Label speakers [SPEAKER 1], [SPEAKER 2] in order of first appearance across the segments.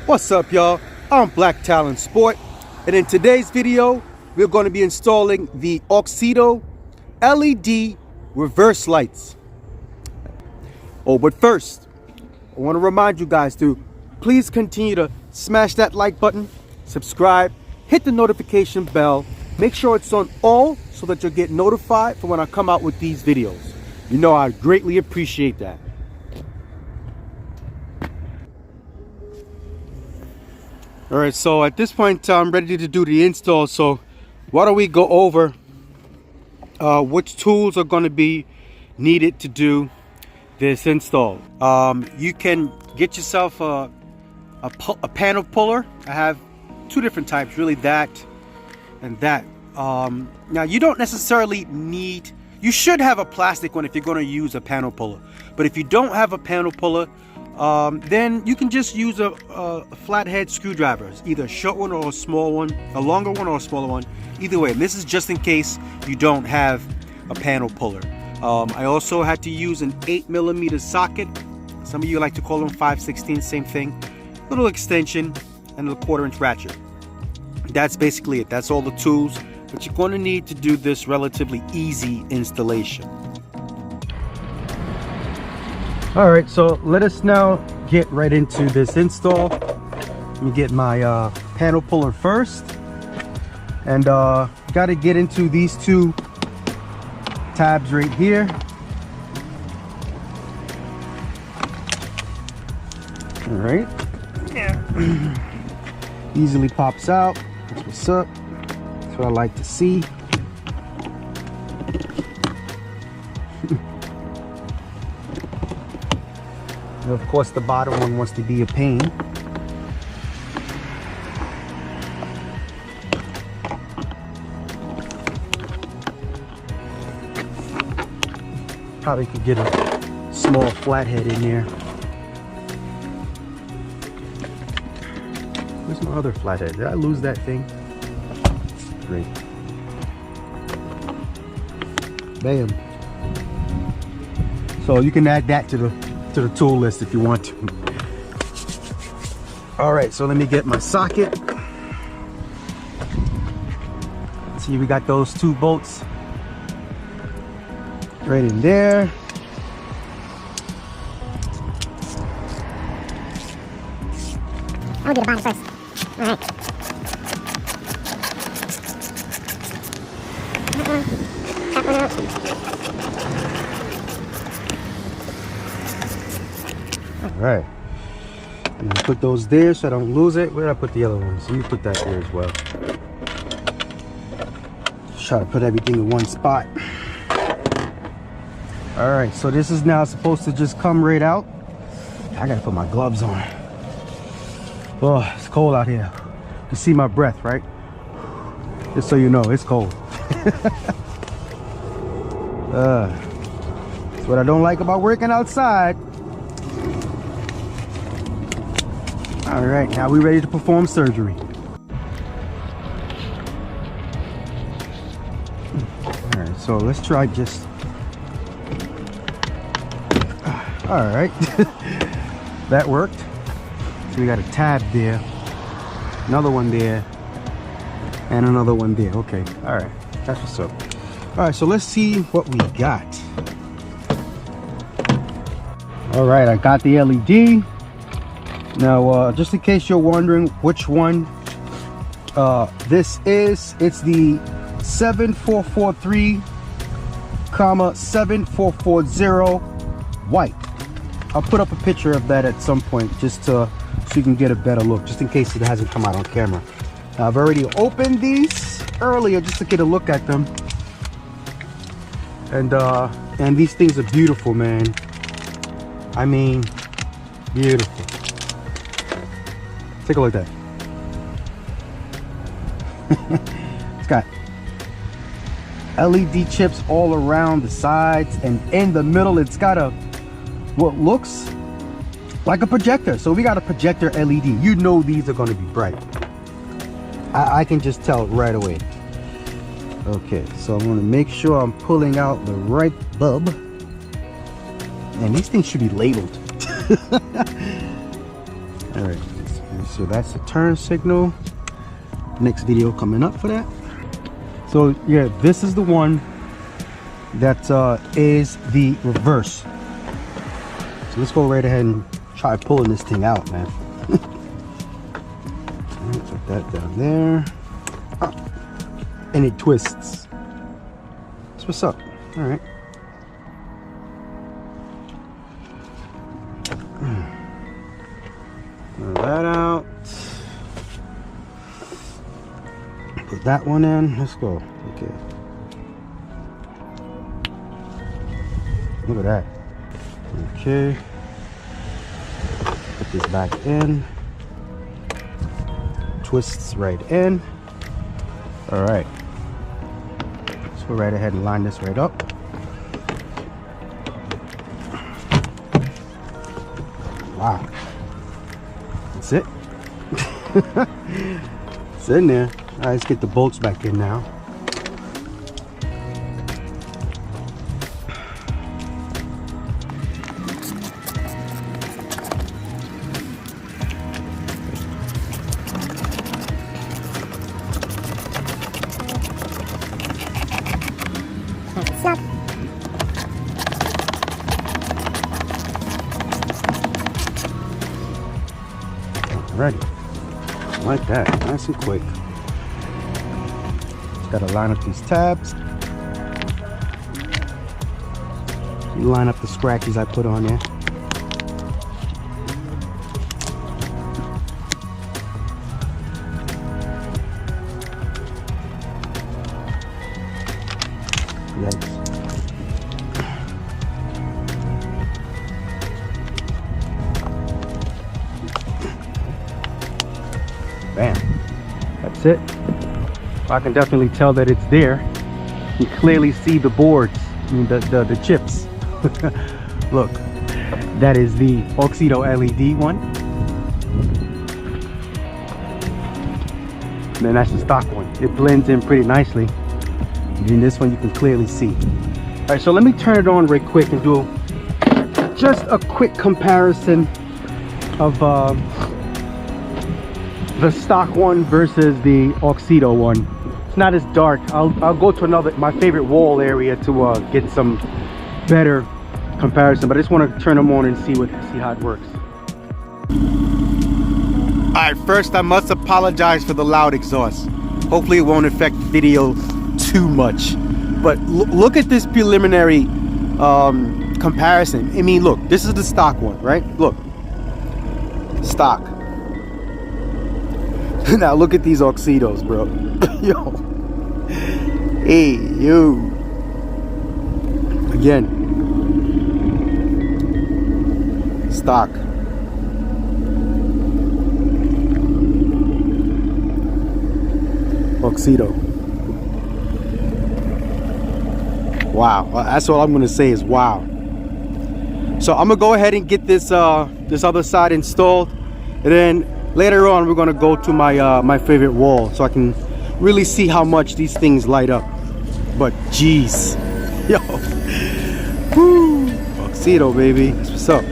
[SPEAKER 1] What's up, y'all? I'm Black Talent Sport, and in today's video we're going to be installing the Auxedo LED reverse lights. But first I want to remind you guys to please continue to smash that like button, subscribe, hit the notification bell, make sure it's on all so that you'll get notified for when I come out with these videos. You know I greatly appreciate that. Alright, so at this point I'm ready to do the install, so why don't we go over which tools are going to be needed to do this install. You can get yourself a panel puller. I have two different types, really, that and that. Now you don't necessarily need, you should have a plastic one if you're going to use a panel puller, but if you don't have a panel puller, then you can just use a flathead screwdriver, either a short one or a small one, a longer one or a smaller one. Either way, this is just in case you don't have a panel puller. I also had to use an 8mm socket. Some of you like to call them 5/16, same thing. Little extension and a 1/4" ratchet. That's basically it. That's all the tools, but you're going to need to do this relatively easy installation. Alright, so let us now get right into this install. Let me get my panel puller first. And got to get into these two tabs right here. Alright. Yeah. Easily pops out. That's what's up. That's what I like to see. Of course, the bottom one wants to be a pain. Probably could get a small flathead in there. Where's my other flathead? Did I lose that thing? Great. Bam. So you can add that to the tool list if you want to. All right, so let me get my socket. See, we got those two bolts right in there.
[SPEAKER 2] I'll do the bottom first. All right. That one out.
[SPEAKER 1] All right, and I put those there so I don't lose it. Where did I put the other ones? Let me put that there as well. Just try to put everything in one spot. All right, so this is now supposed to just come right out. I gotta put my gloves on. Oh, it's cold out here. You can see my breath, right? Just so you know, it's cold. That's what I don't like about working outside. All right, now we're ready to perform surgery. All right, so let's try just, all right. That worked. So we got a tab there, another one there, and another one there. Okay, all right, that's what's up. All right, so let's see what we got. All right, I got the LED. Now, just in case you're wondering which one this is, it's the 7443, 7440 white. I'll put up a picture of that at some point just so you can get a better look, just in case it hasn't come out on camera. Now, I've already opened these earlier just to get a look at them, and these things are beautiful, man. I mean, beautiful. Take a look at that. It's got LED chips all around the sides, and in the middle it's got what looks like a projector. So we got a projector LED. You know these are going to be bright. I can just tell right away. Okay, so I'm going to make sure I'm pulling out the right bulb, and these things should be labeled. All right, let's So that's the turn signal. Next video coming up for that. So yeah, this is the one that is the reverse. So let's go right ahead and try pulling this thing out, man. Put that down there. Ah. And it twists. That's what's up. All right. Pull that out. Put that one in. Let's go. Okay. Look at that. Okay. Put this back in. Twists right in. All right. Let's go right ahead and line this right up. Wow. That's it. It's in there. All right, let's get the bolts back in now.
[SPEAKER 2] Stop.
[SPEAKER 1] Ready. Like that. Nice and quick. Just gotta line up these tabs. You line up the scratches I put on there. Yikes. Bam. That's it. I can definitely tell that it's there. You clearly see the boards, I mean the chips. Look, that is the Auxedo LED one. And then that's the stock one. It blends in pretty nicely. And in this one you can clearly see. All right, so let me turn it on real quick and do just a quick comparison of the stock one versus the Auxedo one. It's not as dark. I'll go to my favorite wall area to get some better comparison, but I just want to turn them on and see how it works. All right, first I must apologize for the loud exhaust. Hopefully it won't affect the video too much, but look at this preliminary comparison. I mean, look, this is the stock one, right? Look, stock. Now look at these Auxedos, bro. Yo. Hey, yo. Again. Stock. Auxedo. Wow. That's all I'm gonna say is wow. So I'm gonna go ahead and get this this other side installed, and then later on we're gonna go to my my favorite wall so I can really see how much these things light up. But geez, yo, woo, Auxedo baby, that's what's up.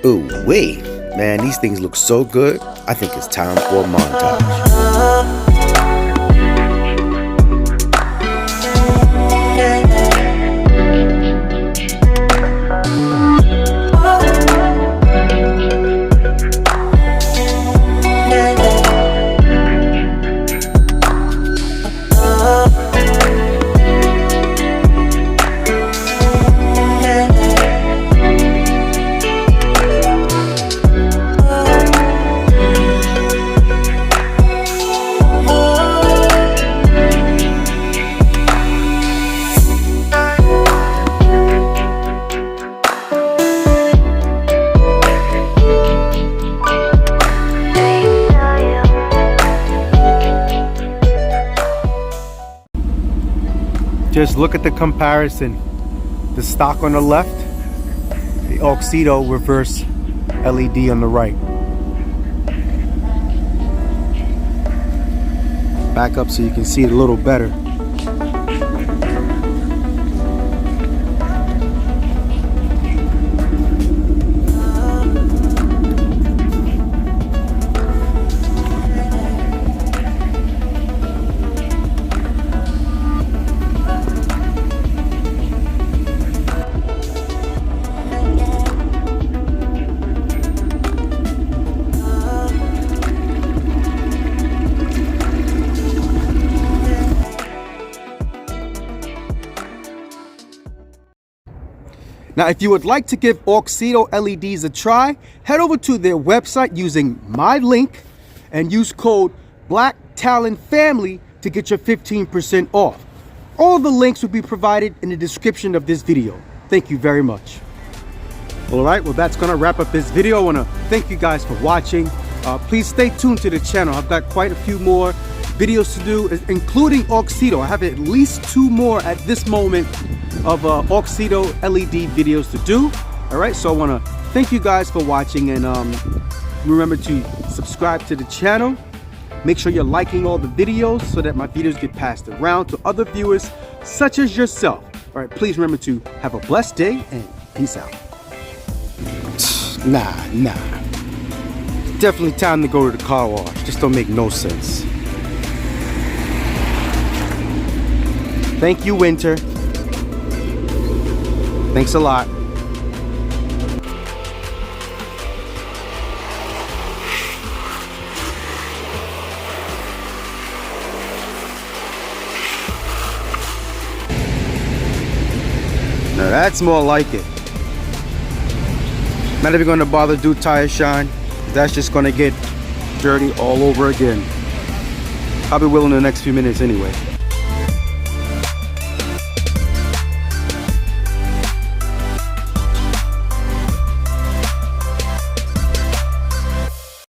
[SPEAKER 3] Ooh, wait, man, these things look so good. I think it's time for a montage.
[SPEAKER 1] Just look at the comparison. The stock on the left, the Auxedo reverse LED on the right. Back up so you can see it a little better. Now, if you would like to give Auxedo LEDs a try, head over to their website using my link and use code BlackTalonFamily to get your 15% off. All the links will be provided in the description of this video. Thank you very much. All right, well, that's gonna wrap up this video. I wanna thank you guys for watching. Please stay tuned to the channel. I've got quite a few more videos to do, including Auxedo. I have at least 2 more at this moment of Auxedo LED videos to do. All right, so I wanna thank you guys for watching, and remember to subscribe to the channel. Make sure you're liking all the videos so that my videos get passed around to other viewers such as yourself. All right, please remember to have a blessed day and peace out. Nah. Definitely time to go to the car wash. Just don't make no sense. Thank you, Winter. Thanks a lot. Now that's more like it. Not even going to bother do tire shine. That's just going to get dirty all over again. I'll be willing in the next few minutes anyway.